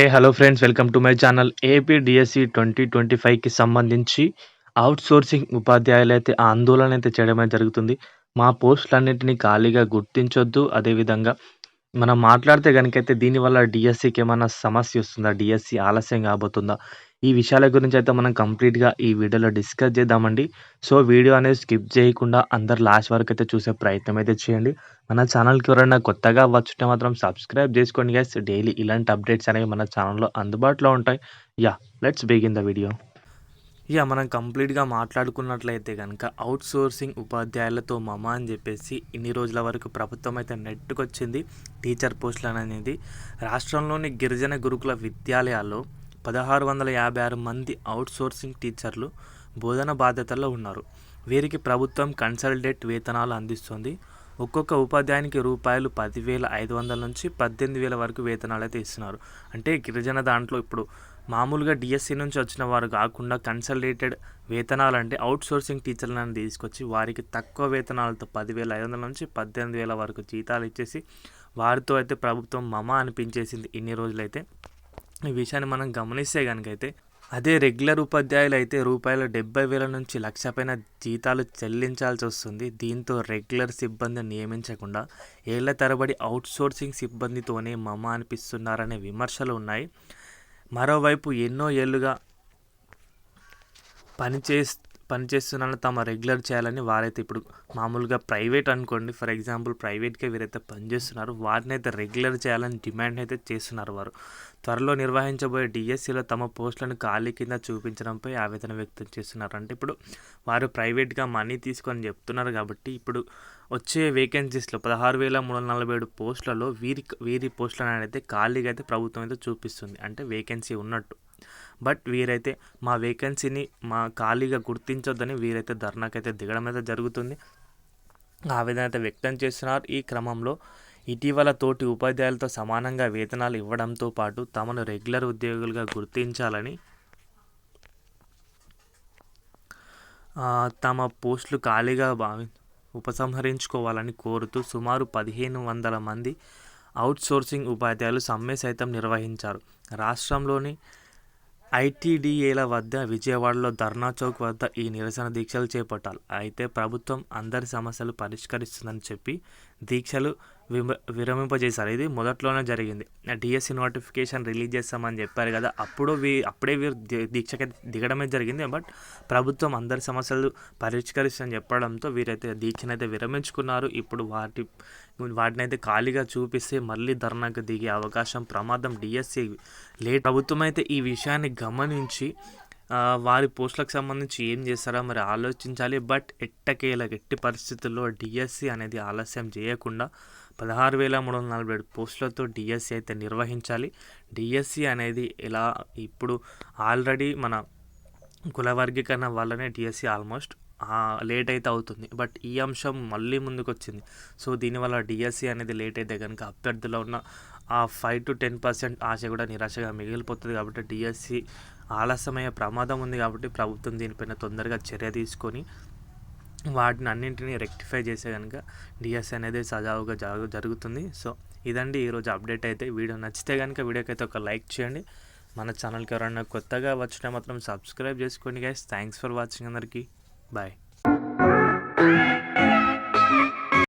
Hello friends, welcome to my channel. AP DSC 2025కి సంబంధించి outsourcing ఉపాధ్యాయులైతే ఆందోళన అయితే చేయడమే జరుగుతుంది. మా పోస్టులన్నిటిని ఖాళీగా గుర్తించొద్దు. అదేవిధంగా మనం మాట్లాడితే గనుకైతే దీనివల్ల డిఎస్సికి ఏమన్నా సమస్యొస్తుందా? డిఎస్సి ఆలస్యం కాబోతుందా? ఈ విషయాల గురించైతే మనం కంప్లీట్‌గా ఈ వీడియోలో డిస్కస్ చేద్దామండి. సో, వీడియో అనేది స్కిప్ చేయకుండా అందరూ లాస్ట్ వరకైతే చూసే ప్రయత్నం అయితే చేయండి. మన ఛానల్‌కి ఎవరైనా కొత్తగా వచ్చుంటే మాత్రం సబ్స్క్రైబ్ చేసుకోండి గైస్. డైలీ ఇలాంటి అప్డేట్స్ అనేవి మన ఛానల్‌లో అందుబాటులో ఉంటాయి. Let's begin the video. మనం కంప్లీట్‌గా మాట్లాడుకున్నట్లయితే గనక అవుట్‌సోర్సింగ్ ఉపాధ్యాయులతో మమ అని చెప్పేసి ఇన్ని రోజుల వరకు ప్రభుత్వం అయితే నెట్టుకొచ్చింది టీచర్ పోస్టులనేది. రాష్ట్రంలోని గిరిజన గురుకుల విద్యాలయాల్లో 1656 మంది అవుట్‌సోర్సింగ్ టీచర్లు బోధన బాధ్యతల్లో ఉన్నారు. వీరికి ప్రభుత్వం కన్సల్టేట్ వేతనాలు అందిస్తుంది. ఒక్కొక్క ఉపాధ్యాయునికి రూపాయలు 10,500 నుంచి 18,000 వరకు వేతనాలు అయితే ఇస్తున్నారు. అంటే గిరిజన దాంట్లో ఇప్పుడు మామూలుగా డిఎస్సి నుంచి వచ్చిన వారు కాకుండా కన్సల్టేటెడ్ వేతనాలు అంటే అవుట్‌సోర్సింగ్ టీచర్లను తీసుకొచ్చి వారికి తక్కువ వేతనాలతో 10,500 నుంచి 18,000 వరకు జీతాలు ఇచ్చేసి వారితో అయితే ప్రభుత్వం మమ అనిపించేసింది ఇన్ని రోజులైతే. ఈ విషయాన్ని మనం గమనిస్తే కనుకైతే అదే రెగ్యులర్ ఉపాధ్యాయులు అయితే రూపాయలు 70,000 నుంచి 1,00,000 పైన జీతాలు చెల్లించాల్సి వస్తుంది. దీంతో రెగ్యులర్ సిబ్బందిని నియమించకుండా ఏళ్ల తరబడి అవుట్‌సోర్సింగ్ సిబ్బందితోనే మమ అనిపిస్తున్నారనే విమర్శలు ఉన్నాయి. మరోవైపు ఎన్నో ఏళ్లుగా పనిచేస్తున్న తమ రెగ్యులర్ చేయాలని వారైతే ఇప్పుడు మామూలుగా ప్రైవేట్ అనుకోండి, ఫర్ ఎగ్జాంపుల్ ప్రైవేట్గా వీరైతే పనిచేస్తున్నారు, వారిని అయితే రెగ్యులర్ చేయాలని డిమాండ్ అయితే చేస్తున్నారు. వారు త్వరలో నిర్వహించబోయే డిఎస్సిలో తమ పోస్టులను ఖాళీ కింద చూపించడంపై ఆవేదన వ్యక్తం చేస్తున్నారు. అంటే ఇప్పుడు వారు ప్రైవేట్గా మనీ తీసుకొని చెప్తున్నారు కాబట్టి ఇప్పుడు వచ్చే వేకెన్సీస్లో 16,347 పోస్టులలో వీరి పోస్టులను అయితే ఖాళీగా అయితే ప్రభుత్వం అయితే చూపిస్తుంది. అంటే వేకెన్సీ ఉన్నట్టు. బట్ వీరైతే మా వేకెన్సీని మా ఖాళీగా గుర్తించొద్దని వీరైతే ధర్నాకైతే దిగడం అయితే జరుగుతుంది. ఆవేదన అయితే వ్యక్తం చేస్తున్నారు. ఈ క్రమంలో ఇటీవల తోటి ఉపాధ్యాయులతో సమానంగా వేతనాలు ఇవ్వడంతో పాటు తమను రెగ్యులర్ ఉద్యోగులుగా గుర్తించాలని, తమ పోస్టులు ఖాళీగా ఉపసంహరించుకోవాలని కోరుతూ సుమారు 1,500 మంది అవుట్‌సోర్సింగ్ ఉపాధ్యాయులు సమ్మె సైతం నిర్వహించారు. రాష్ట్రంలోని ఐటీడీఏల వద్ద, విజయవాడలో ధర్నా చౌక్ వద్ద ఈ నిరసన దీక్షలు చేపట్టాలి. అయితే ప్రభుత్వం అందరి సమస్యలు పరిష్కరిస్తుందని చెప్పి దీక్షలు విరమింపజేశారు. ఇది మొదట్లోనే జరిగింది. డిఎస్సి నోటిఫికేషన్ రిలీజ్ చేస్తామని చెప్పారు కదా, అప్పుడే వీరు దీక్షకి దిగడమే జరిగింది. బట్ ప్రభుత్వం అందరి సమస్యలు పరిష్కరిస్తుందని చెప్పడంతో వీరైతే దీక్షనైతే విరమించుకున్నారు. ఇప్పుడు వాటినైతే ఖాళీగా చూపిస్తే మళ్ళీ ధర్నాకు దిగే అవకాశం ప్రమాదం. DSC late. ప్రభుత్వం అయితే ఈ విషయాన్ని గమనించి వారి పోస్టులకు సంబంధించి ఏం చేస్తారో మరి ఆలోచించాలి. బట్ ఎట్టి పరిస్థితుల్లో డిఎస్సి అనేది ఆలస్యం చేయకుండా 16,347 పోస్టులతో డిఎస్సి అయితే నిర్వహించాలి. డిఎస్సి అనేది ఇప్పుడు ఆల్రెడీ మన కుల వర్గీకరణ వల్లనే డిఎస్సి ఆల్మోస్ట్ లేట్ అయితే అవుతుంది. బట్ ఈ అంశం మళ్ళీ ముందుకు వచ్చింది. సో దీనివల్ల డిఎస్సి అనేది లేట్ అయితే కనుక అభ్యర్థుల్లో ఉన్న 5 to 10% ఆశ కూడా నిరాశగా మిగిలిపోతుంది. కాబట్టి డిఎస్సి ఆలస్యమయ్యే ప్రమాదం ఉంది. కాబట్టి ప్రభుత్వం దీనిపైన తొందరగా చర్య తీసుకొని వాటిని అన్నింటినీ రెక్టిఫై చేసే కనుక డిఎస్సి అనేది సజావుగా జరుగుతుంది. సో ఇదండి ఈరోజు అప్డేట్ అయితే. వీడియో నచ్చితే కనుక వీడియోకి అయితే ఒక లైక్ చేయండి. మన ఛానల్కి ఎవరైనా కొత్తగా వచ్చినా మాత్రం సబ్స్క్రైబ్ చేసుకోండి గైస్. థ్యాంక్స్ ఫర్ వాచింగ్ అందరికీ. బాయ్.